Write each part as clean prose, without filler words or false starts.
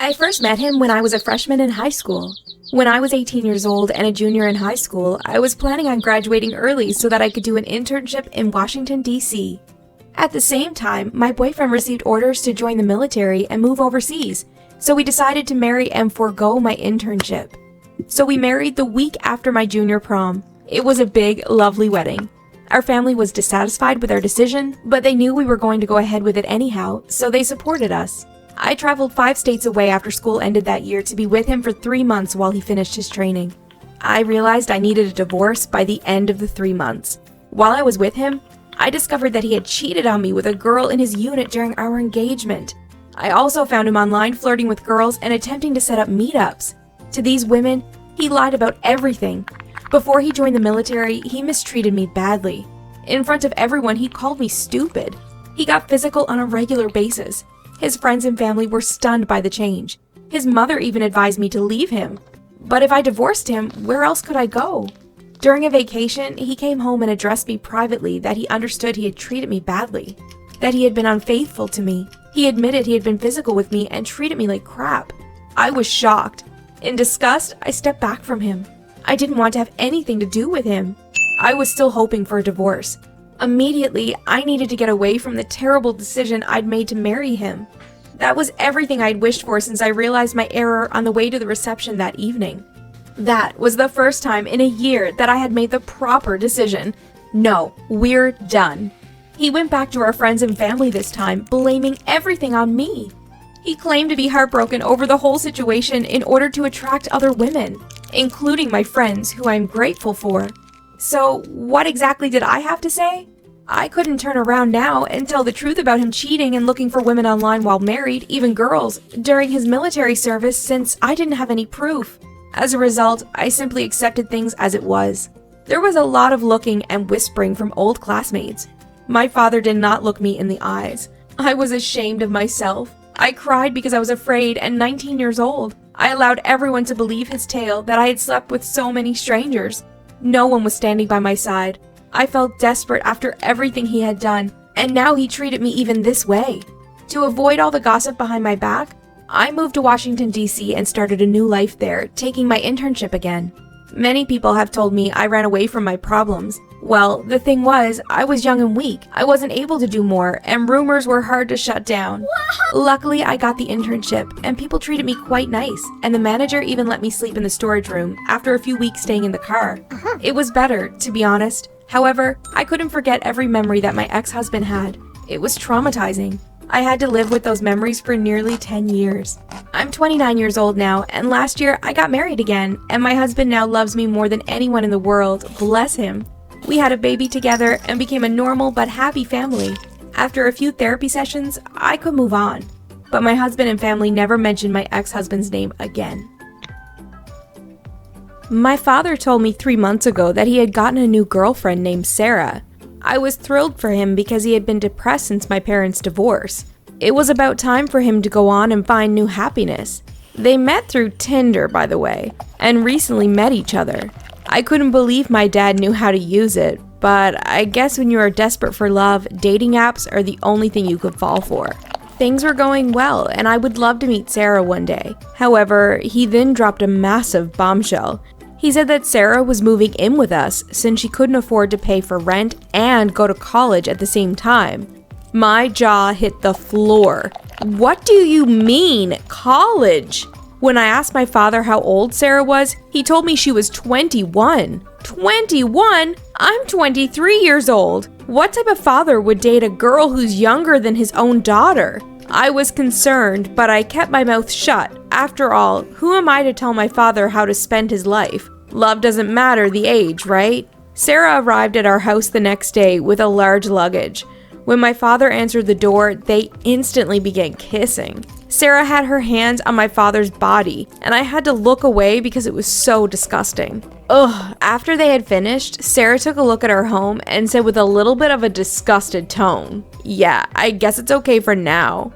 I first met him when I was a freshman in high school. When I was 18 years old and a junior in high school, I was planning on graduating early so that I could do an internship in Washington, D.C. At the same time, my boyfriend received orders to join the military and move overseas, so we decided to marry and forego my internship. So we married the week after my junior prom. It was a big, lovely wedding. Our family was dissatisfied with our decision, but they knew we were going to go ahead with it anyhow, so they supported us. I traveled 5 states away after school ended that year to be with him for 3 months while he finished his training. I realized I needed a divorce by the end of the 3 months. While I was with him, I discovered that he had cheated on me with a girl in his unit during our engagement. I also found him online flirting with girls and attempting to set up meetups. To these women, he lied about everything. Before he joined the military, he mistreated me badly. In front of everyone, he called me stupid. He got physical on a regular basis. His friends and family were stunned by the change. His mother even advised me to leave him. But if I divorced him, where else could I go? During a vacation, he came home and addressed me privately that he understood he had treated me badly, that he had been unfaithful to me. He admitted he had been physical with me and treated me like crap. I was shocked. In disgust, I stepped back from him. I didn't want to have anything to do with him. I was still hoping for a divorce. Immediately, I needed to get away from the terrible decision I'd made to marry him. That was everything I'd wished for since I realized my error on the way to the reception that evening. That was the first time in a year that I had made the proper decision. No, we're done. He went back to our friends and family this time, blaming everything on me. He claimed to be heartbroken over the whole situation in order to attract other women, including my friends, who I'm grateful for. So, what exactly did I have to say? I couldn't turn around now and tell the truth about him cheating and looking for women online while married, even girls, during his military service since I didn't have any proof. As a result, I simply accepted things as it was. There was a lot of looking and whispering from old classmates. My father did not look me in the eyes. I was ashamed of myself. I cried because I was afraid and 19 years old. I allowed everyone to believe his tale that I had slept with so many strangers. No one was standing by my side. I felt desperate after everything he had done, and now he treated me even this way. To avoid all the gossip behind my back, I moved to Washington, D.C. and started a new life there, taking my internship again. Many people have told me I ran away from my problems. Well, the thing was, I was young and weak. I wasn't able to do more, and rumors were hard to shut down. Luckily, I got the internship, and people treated me quite nice, and the manager even let me sleep in the storage room after a few weeks staying in the car. It was better, to be honest. However, I couldn't forget every memory that my ex-husband had. It was traumatizing. I had to live with those memories for nearly 10 years. I'm 29 years old now, and last year I got married again, and my husband now loves me more than anyone in the world, bless him. We had a baby together and became a normal but happy family. After a few therapy sessions, I could move on. But my husband and family never mentioned my ex-husband's name again. My father told me 3 months ago that he had gotten a new girlfriend named Sarah. I was thrilled for him because he had been depressed since my parents' divorce. It was about time for him to go on and find new happiness. They met through Tinder, by the way, and recently met each other. I couldn't believe my dad knew how to use it, but I guess when you are desperate for love, dating apps are the only thing you could fall for. Things were going well, and I would love to meet Sarah one day. However, he then dropped a massive bombshell. He said that Sarah was moving in with us since she couldn't afford to pay for rent and go to college at the same time. My jaw hit the floor. What do you mean, college? When I asked my father how old Sarah was, he told me she was 21. 21? I'm 23 years old. What type of father would date a girl who's younger than his own daughter? I was concerned, but I kept my mouth shut. After all, who am I to tell my father how to spend his life? Love doesn't matter the age, right? Sarah arrived at our house the next day with a large luggage. When my father answered the door, they instantly began kissing. Sarah had her hands on my father's body, and I had to look away because it was so disgusting. Ugh. After they had finished, Sarah took a look at our home and said with a little bit of a disgusted tone, "Yeah, I guess it's okay for now."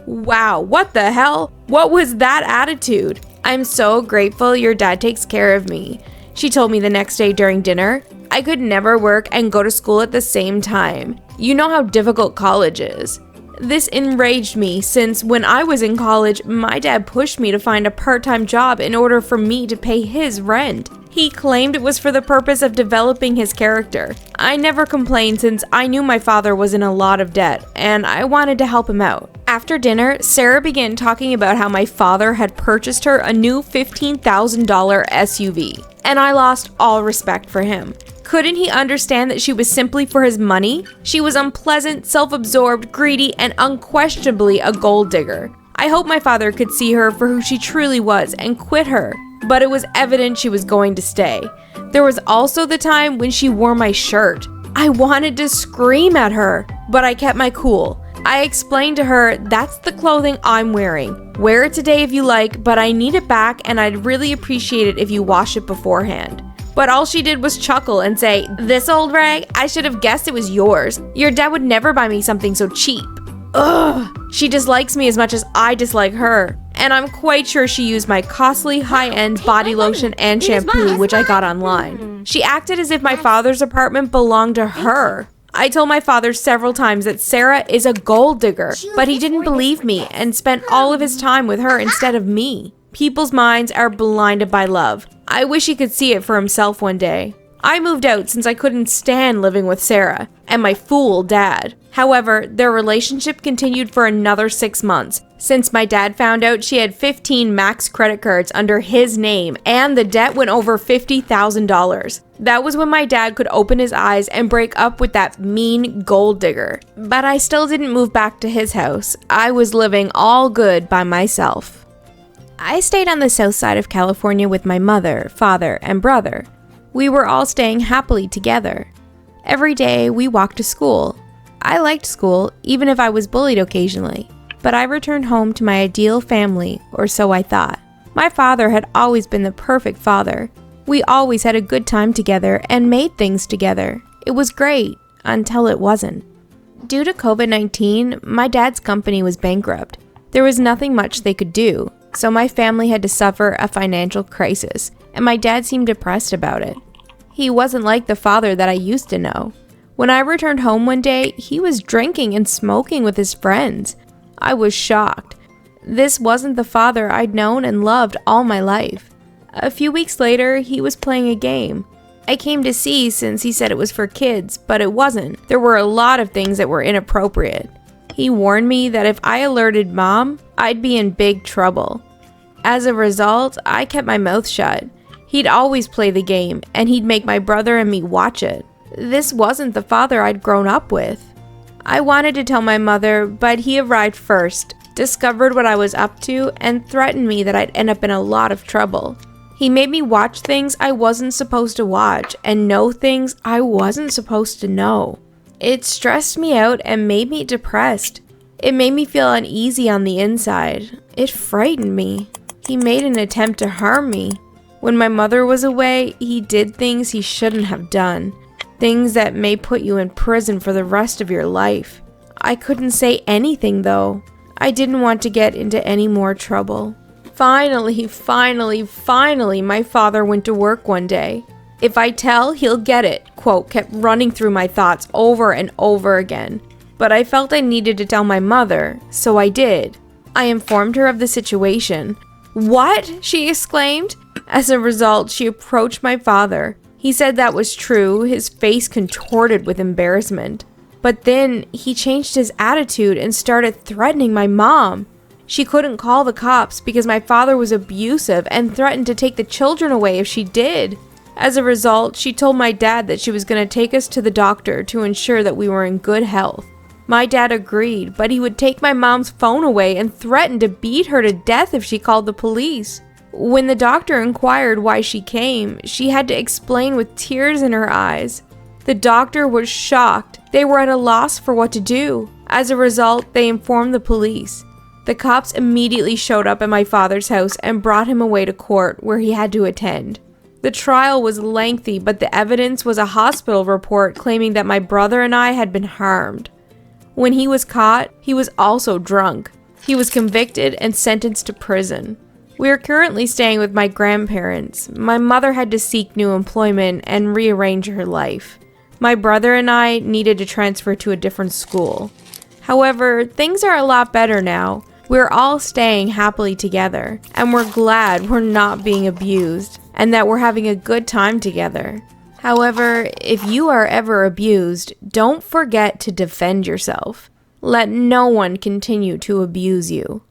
Wow, what the hell? What was that attitude? I'm so grateful your dad takes care of me, she told me the next day during dinner. I could never work and go to school at the same time. You know how difficult college is. This enraged me since when I was in college, my dad pushed me to find a part-time job in order for me to pay his rent. He claimed it was for the purpose of developing his character. I never complained since I knew my father was in a lot of debt and I wanted to help him out. After dinner, Sarah began talking about how my father had purchased her a new $15,000 SUV, and I lost all respect for him. Couldn't he understand that she was simply for his money? She was unpleasant, self-absorbed, greedy, and unquestionably a gold digger. I hope my father could see her for who she truly was and quit her, but it was evident she was going to stay. There was also the time when she wore my shirt. I wanted to scream at her, but I kept my cool. I explained to her, that's the clothing I'm wearing. Wear it today if you like, but I need it back and I'd really appreciate it if you wash it beforehand. But all she did was chuckle and say, this old rag, I should have guessed it was yours. Your dad would never buy me something so cheap. Ugh, she dislikes me as much as I dislike her. And I'm quite sure she used my costly high-end body lotion and shampoo, which I got online. She acted as if my father's apartment belonged to her. I told my father several times that Sarah is a gold digger, but he didn't believe me and spent all of his time with her instead of me. People's minds are blinded by love. I wish he could see it for himself one day. I moved out since I couldn't stand living with Sarah and my fool dad. However, their relationship continued for another 6 months, since my dad found out she had 15 Max credit cards under his name and the debt went over $50,000. That was when my dad could open his eyes and break up with that mean gold digger. But I still didn't move back to his house. I was living all good by myself. I stayed on the south side of California with my mother, father, and brother. We were all staying happily together. Every day we walked to school. I liked school, even if I was bullied occasionally, but I returned home to my ideal family, or so I thought. My father had always been the perfect father. We always had a good time together and made things together. It was great, until it wasn't. Due to COVID-19, my dad's company was bankrupt. There was nothing much they could do, so my family had to suffer a financial crisis, and my dad seemed depressed about it. He wasn't like the father that I used to know. When I returned home one day, he was drinking and smoking with his friends. I was shocked. This wasn't the father I'd known and loved all my life. A few weeks later, he was playing a game. I came to see since he said it was for kids, but it wasn't. There were a lot of things that were inappropriate. He warned me that if I alerted Mom, I'd be in big trouble. As a result, I kept my mouth shut. He'd always play the game, and he'd make my brother and me watch it. This wasn't the father I'd grown up with. I wanted to tell my mother, but he arrived first, discovered what I was up to, and threatened me that I'd end up in a lot of trouble. He made me watch things I wasn't supposed to watch and know things I wasn't supposed to know. It stressed me out and made me depressed. It made me feel uneasy on the inside. It frightened me. He made an attempt to harm me. When my mother was away, he did things he shouldn't have done. Things that may put you in prison for the rest of your life. I couldn't say anything though. I didn't want to get into any more trouble. Finally, my father went to work one day. If I tell, he'll get it, quote, kept running through my thoughts over and over again. But I felt I needed to tell my mother, so I did. I informed her of the situation. What? She exclaimed. As a result, she approached my father. He said that was true, his face contorted with embarrassment. But then he changed his attitude and started threatening my mom. She couldn't call the cops because my father was abusive and threatened to take the children away if she did. As a result, she told my dad that she was going to take us to the doctor to ensure that we were in good health. My dad agreed, but he would take my mom's phone away and threaten to beat her to death if she called the police. When the doctor inquired why she came, she had to explain with tears in her eyes. The doctor was shocked. They were at a loss for what to do. As a result, they informed the police. The cops immediately showed up at my father's house and brought him away to court, where he had to attend. The trial was lengthy, but the evidence was a hospital report claiming that my brother and I had been harmed. When he was caught, he was also drunk. He was convicted and sentenced to prison. We are currently staying with my grandparents. My mother had to seek new employment and rearrange her life. My brother and I needed to transfer to a different school. However, things are a lot better now. We're all staying happily together, and we're glad we're not being abused, and that we're having a good time together. However, if you are ever abused, don't forget to defend yourself. Let no one continue to abuse you.